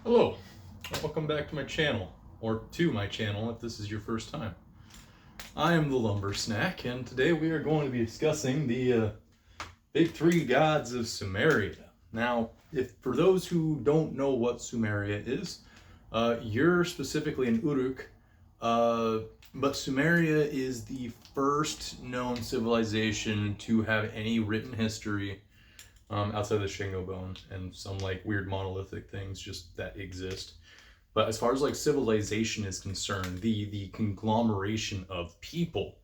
Hello, welcome back to my channel, or to my channel if this is your first time. I am the Lumber Snack, and today we are going to be discussing the big three gods of Sumeria. Now, if for those who don't know what Sumeria is, you're specifically in Uruk, but Sumeria is the first known civilization to have any written history outside of the Shingo Bone and some like weird monolithic things just that exist. But as far as like civilization is concerned, the conglomeration of people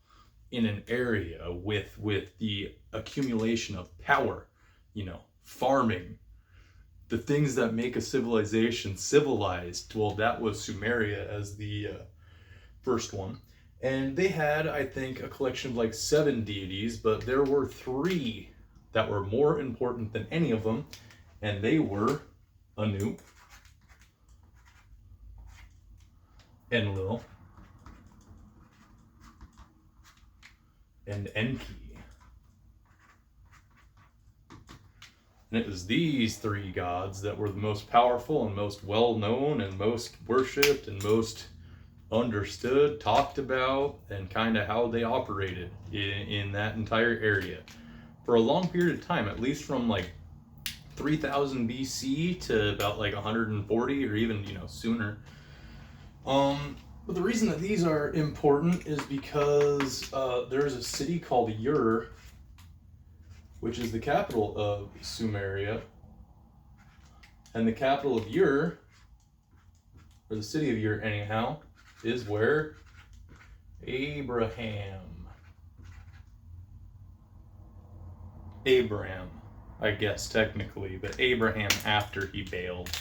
in an area with the accumulation of power, farming, the things that make a civilization civilized. Well, that was Sumeria as the first one. And they had, I think, a collection of like 7 deities, but there were 3 that were more important than any of them, and they were Anu, Enlil, and Enki. And it was these 3 gods that were the most powerful and most well known and most worshipped and most understood, talked about, and kind of how they operated in that entire area for a long period of time, at least from like 3000 BC to about like 140 or even sooner. But the reason that these are important is because there's a city called Ur, which is the capital of Sumeria, and the capital of Ur, or the city of Ur anyhow, is where Abraham, I guess technically, but Abraham after he bailed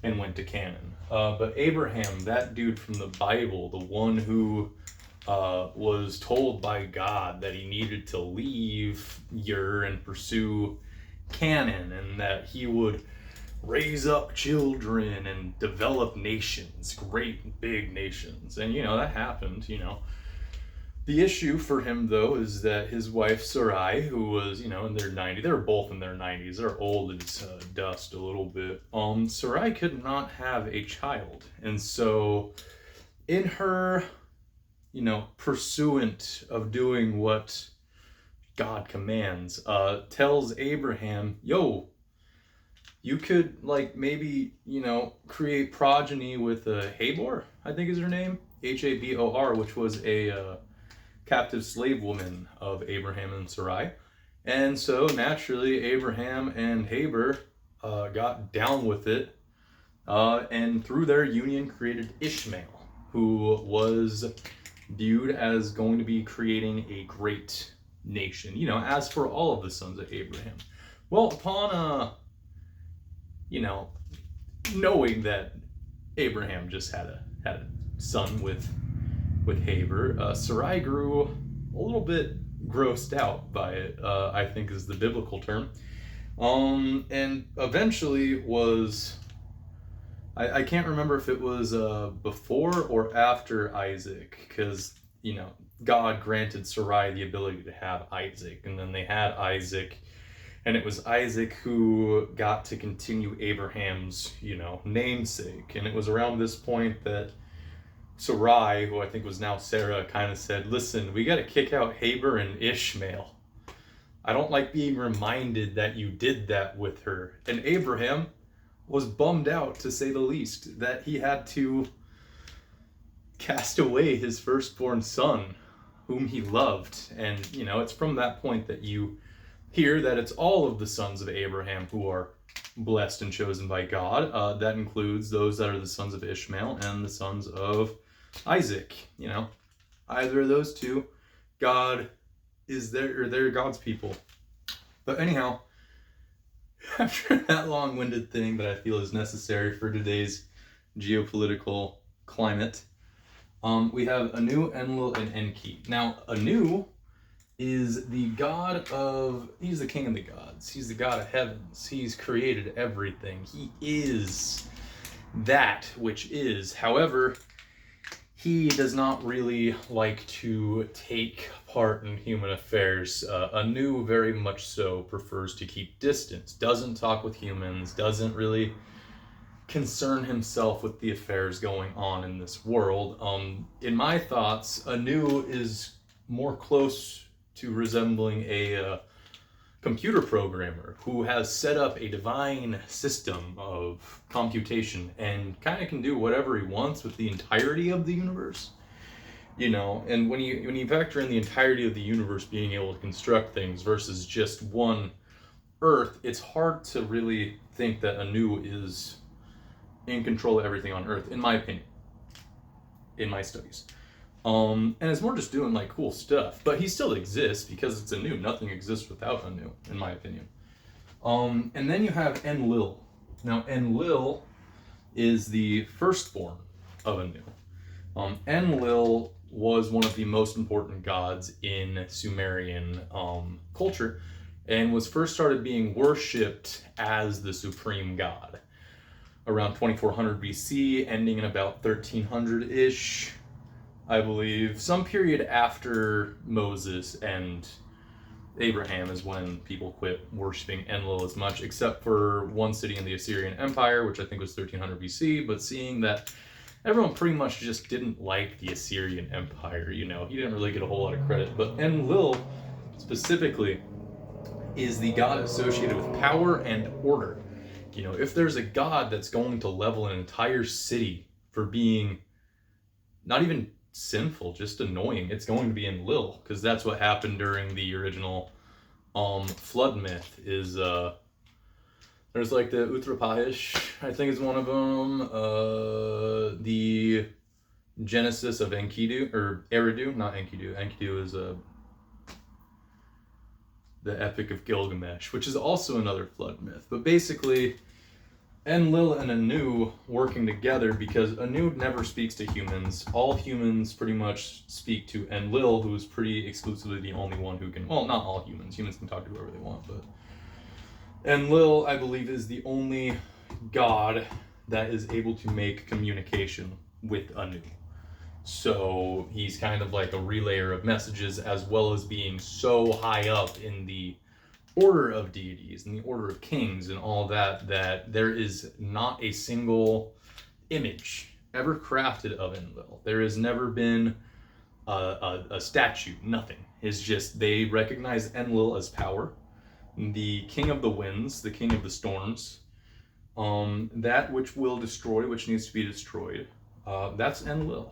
and went to Canaan. But Abraham, that dude from the Bible, the one who was told by God that he needed to leave Ur and pursue Canaan, and that he would raise up children and develop nations, great big nations. And that happened. The issue for him, though, is that his wife Sarai, who was, in their 90s, they were both in their 90s, they're old as dust a little bit. Sarai could not have a child. And so, in her, pursuant of doing what God commands, tells Abraham, yo, you could, like, maybe, create progeny with Habor, I think is her name, Habor, which was a captive slave woman of Abraham and Sarai. And so naturally Abraham and Haber got down with it, and through their union created Ishmael, who was viewed as going to be creating a great nation, as for all of the sons of Abraham. Well, upon knowing that Abraham just had a son with Haber, Sarai grew a little bit grossed out by it, I think is the biblical term. And eventually was, I can't remember if it was before or after Isaac, because, God granted Sarai the ability to have Isaac, and then they had Isaac, and it was Isaac who got to continue Abraham's, namesake. And it was around this point that Sarai, who I think was now Sarah, kind of said, listen, we got to kick out Haber and Ishmael. I don't like being reminded that you did that with her. And Abraham was bummed out, to say the least, that he had to cast away his firstborn son, whom he loved. And, it's from that point that you hear that it's all of the sons of Abraham who are blessed and chosen by God. That includes those that are the sons of Ishmael and the sons of Isaac. Either of those two, God is there, or they're God's people. But anyhow, after that long-winded thing that I feel is necessary for today's geopolitical climate, we have Anu, Enlil, and Enki. Now, Anu is the god of, he's the king of the gods. He's the god of heavens. He's created everything. He is that which is. However, he does not really like to take part in human affairs. Anu very much so prefers to keep distance, doesn't talk with humans, doesn't really concern himself with the affairs going on in this world. In my thoughts, Anu is more close to resembling a computer programmer who has set up a divine system of computation and kind of can do whatever he wants with the entirety of the universe. And when you factor in the entirety of the universe being able to construct things versus just one Earth, it's hard to really think that Anu is in control of everything on Earth, in my opinion, in my studies. And it's more just doing like cool stuff, but he still exists because it's Anu. Nothing exists without Anu, in my opinion. And then you have Enlil. Now Enlil is the firstborn of Anu. Enlil was one of the most important gods in Sumerian culture, and was first started being worshipped as the supreme god around 2400 BC, ending in about 1300-ish. I believe some period after Moses and Abraham is when people quit worshiping Enlil as much, except for one city in the Assyrian Empire, which I think was 1300 BC. But seeing that everyone pretty much just didn't like the Assyrian Empire, he didn't really get a whole lot of credit. But Enlil specifically is the god associated with power and order. If there's a god that's going to level an entire city for being not even sinful, just annoying, it's going to be Enlil, because that's what happened during the original flood myth. Is there's like the Utrapahish, I think is one of them, the Genesis of Enkidu, or Eridu, not Enkidu. Enkidu is the Epic of Gilgamesh, which is also another flood myth. But basically, Enlil and Anu working together, because Anu never speaks to humans. All humans pretty much speak to Enlil, who is pretty exclusively the only one who can, well, not all humans. Humans can talk to whoever they want, but Enlil, I believe, is the only god that is able to make communication with Anu. So he's kind of like a relayer of messages, as well as being so high up in the order of deities and the order of kings and all that, that there is not a single image ever crafted of Enlil. There has never been a statue, nothing. It's just they recognize Enlil as power, the king of the winds, the king of the storms, that which will destroy, which needs to be destroyed. That's Enlil.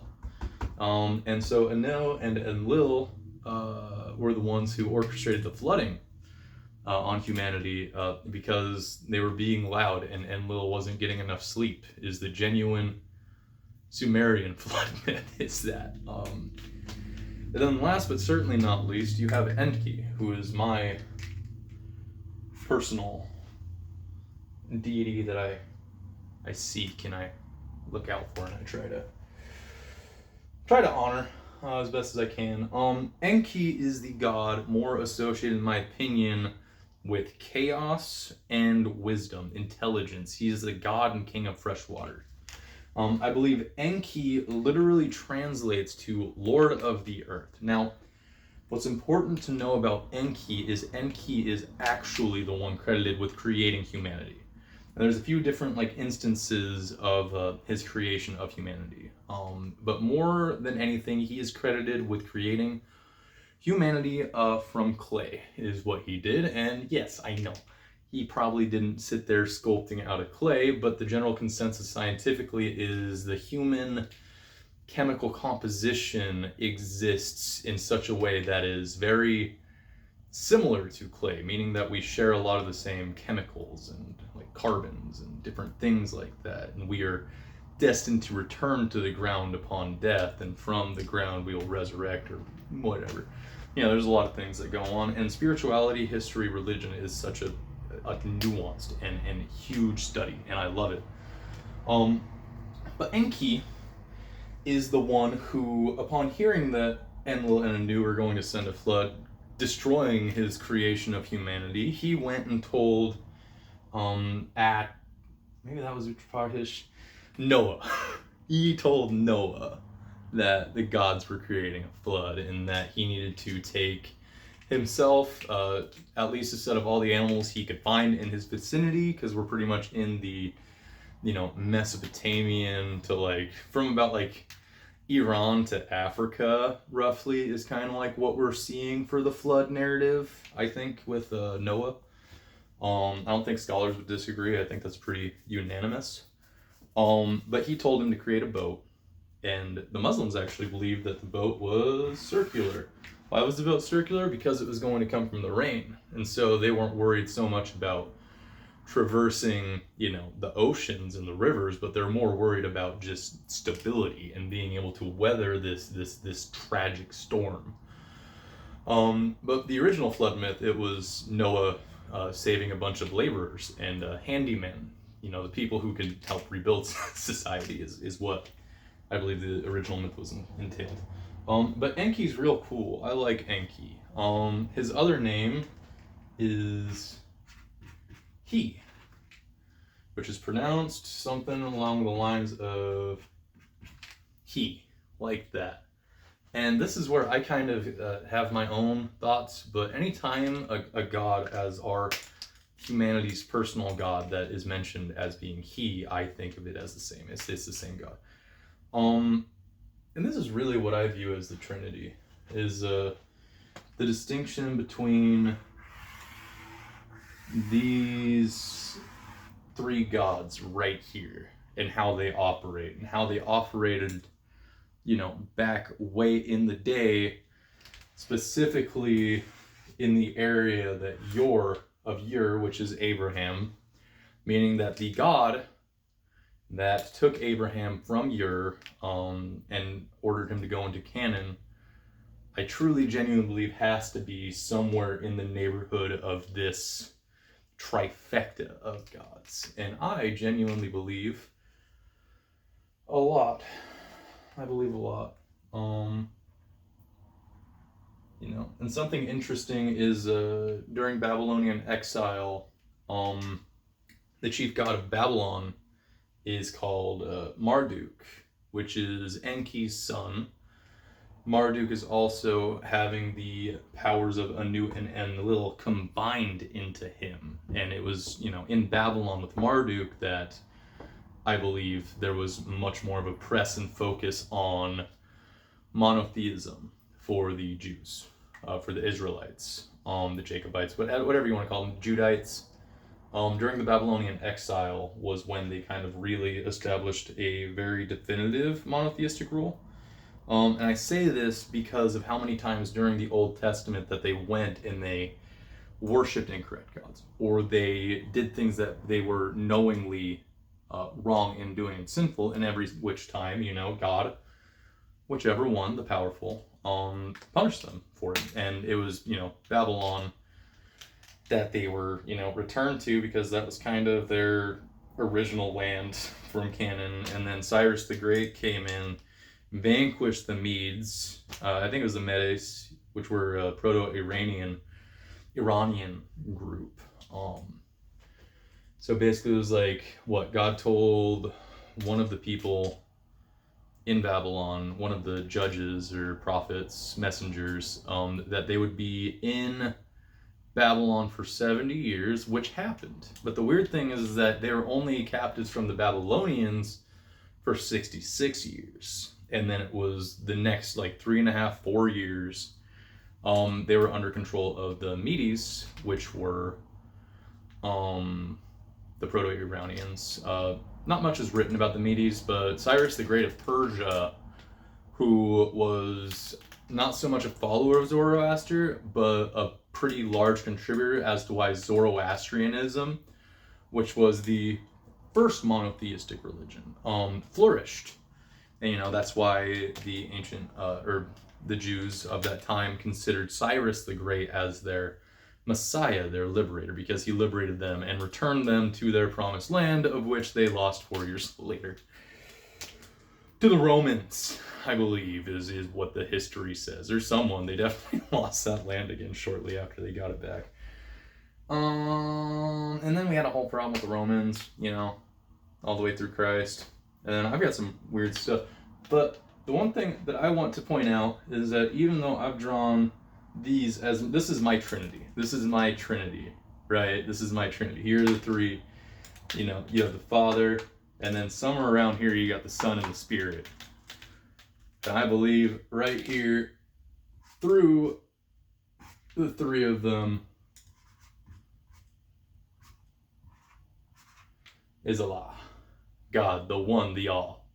And so Anu and Enlil were the ones who orchestrated the flooding on humanity, because they were being loud and Enlil wasn't getting enough sleep, is the genuine Sumerian flood myth. Is that. And then last but certainly not least, you have Enki, who is my personal deity that I seek and I look out for, and I try to honor as best as I can. Enki is the god more associated, in my opinion, with chaos and wisdom, intelligence. He is the god and king of fresh water. I believe Enki literally translates to Lord of the Earth. Now, what's important to know about Enki is actually the one credited with creating humanity. And there's a few different instances of his creation of humanity. But more than anything, he is credited with creating humanity from clay, is what he did. And yes, I know, he probably didn't sit there sculpting out of clay, but the general consensus scientifically is the human chemical composition exists in such a way that is very similar to clay, meaning that we share a lot of the same chemicals and carbons and different things like that, and we are destined to return to the ground upon death, and from the ground we will resurrect or whatever. There's a lot of things that go on, and spirituality, history, religion is such a nuanced and huge study, and I love it. But Enki is the one who, upon hearing that Enlil and Anu are going to send a flood, destroying his creation of humanity, he went and told maybe that was Utrapahish, Noah. He told Noah that the gods were creating a flood, and that he needed to take himself, at least a set of all the animals he could find in his vicinity, because we're pretty much in the Mesopotamian to like, from about like Iran to Africa, roughly, is kind of like what we're seeing for the flood narrative, I think, with Noah. I don't think scholars would disagree. I think that's pretty unanimous. But he told him to create a boat, and the Muslims actually believed that the boat was circular. Why was the boat circular? Because it was going to come from the rain, and so they weren't worried so much about traversing, the oceans and the rivers, but they're more worried about just stability and being able to weather this tragic storm. But the original flood myth, it was Noah saving a bunch of laborers and handymen, the people who could help rebuild society is what I believe the original myth was entailed. But Enki's real cool. I like Enki. His other name is He, which is pronounced something along the lines of he, like that. And this is where I kind of have my own thoughts, but anytime a god as our humanity's personal god that is mentioned as being he, I think of it as the same. It's the same god. And this is really what I view as the Trinity, is the distinction between these three gods right here and how they operate and how they operated, back way in the day, specifically in the area that Ur, which is Abraham, meaning that the God that took Abraham from Ur and ordered him to go into Canaan, I truly, genuinely believe has to be somewhere in the neighborhood of this trifecta of gods. And I genuinely believe a lot. I believe a lot. And something interesting is during Babylonian exile, the chief god of Babylon is called Marduk, which is Enki's son. Marduk is also having the powers of Anu and Enlil combined into him. And it was, in Babylon with Marduk that I believe there was much more of a press and focus on monotheism for the Jews, for the Israelites, the Jacobites, whatever you want to call them, Judites. During the Babylonian exile was when they kind of really established a very definitive monotheistic rule. And I say this because of how many times during the Old Testament that they went and they worshipped incorrect gods, or they did things that they were knowingly wrong in doing and sinful, and every which time, God, whichever one, the powerful, punished them for it. And it was, Babylon that they were, returned to, because that was kind of their original land from Canaan. And then Cyrus the Great came in, vanquished the Medes. I think it was the Medes, which were a Proto-Iranian group. So basically it was like what God told one of the people in Babylon, one of the judges or prophets, messengers, that they would be in Babylon for 70 years, which happened. But the weird thing is that they were only captives from the Babylonians for 66 years. And then it was the next 3.5, 4 years, they were under control of the Medes, which were the Proto-Iranians. Not much is written about the Medes, but Cyrus the Great of Persia, who was not so much a follower of Zoroaster, but a pretty large contributor as to why Zoroastrianism, which was the first monotheistic religion, flourished. And that's why the ancient or the Jews of that time considered Cyrus the Great as their Messiah, their liberator, because he liberated them and returned them to their promised land, of which they lost 4 years later to the Romans, I believe, is what the history says. Or someone. They definitely lost that land again shortly after they got it back. And then we had a whole problem with the Romans, all the way through Christ. And then I've got some weird stuff. But the one thing that I want to point out is that even though I've drawn these as, this is my Trinity, right? This is my Trinity. Here are the three, you have the Father, And then somewhere around here, you got the Son and the Spirit. And I believe right here, through the three of them, is Allah, God, the One, the All.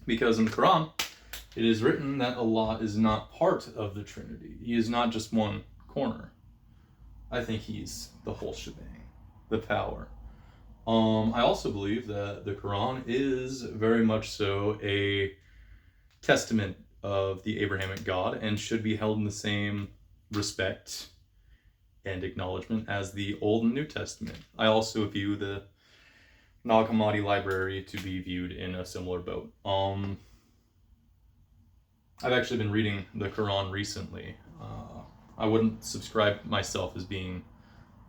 Because in the Quran, it is written that Allah is not part of the Trinity. He is not just one corner. I think he's the whole shebang, the power. I also believe that the Quran is very much so a testament of the Abrahamic God and should be held in the same respect and acknowledgement as the Old and New Testament. I also view the Nag Hammadi library to be viewed in a similar boat. I've actually been reading the Quran recently. I wouldn't subscribe myself as being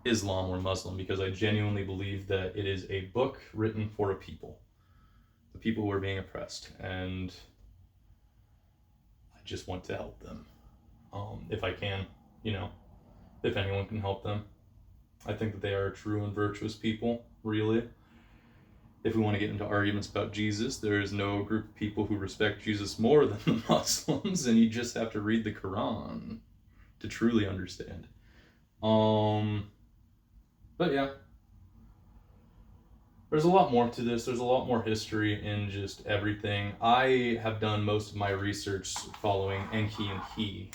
Islam or Muslim because I genuinely believe that it is a book written for a people. The people who are being oppressed. And I just want to help them. If I can, if anyone can help them. I think that they are true and virtuous people, really. If we want to get into arguments about Jesus, there is no group of people who respect Jesus more than the Muslims, and you just have to read the Quran to truly understand. But yeah, there's a lot more to this. There's a lot more history in just everything. I have done most of my research following Enki and He,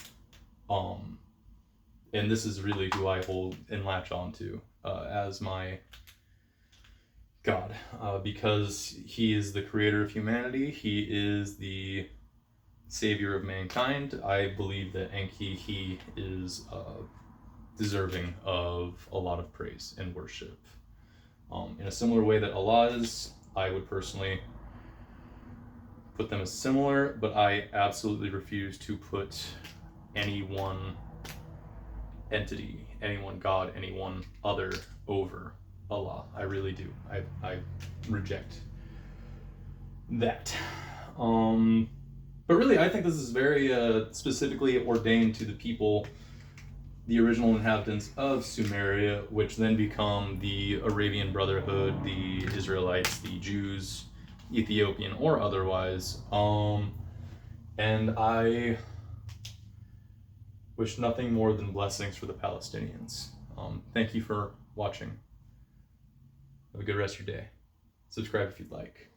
and this is really who I hold and latch on to as my God, because he is the creator of humanity. He is the savior of mankind. I believe that Enki, he is deserving of a lot of praise and worship. In a similar way that Allah is, I would personally put them as similar, but I absolutely refuse to put any one entity, any one God, any one other over Allah. I really do. I reject that. But really, I think this is very specifically ordained to the people, the original inhabitants of Sumeria, which then become the Arabian Brotherhood, the Israelites, the Jews, Ethiopian or otherwise. And I wish nothing more than blessings for the Palestinians. Thank you for watching. Have a good rest of your day. Subscribe if you'd like.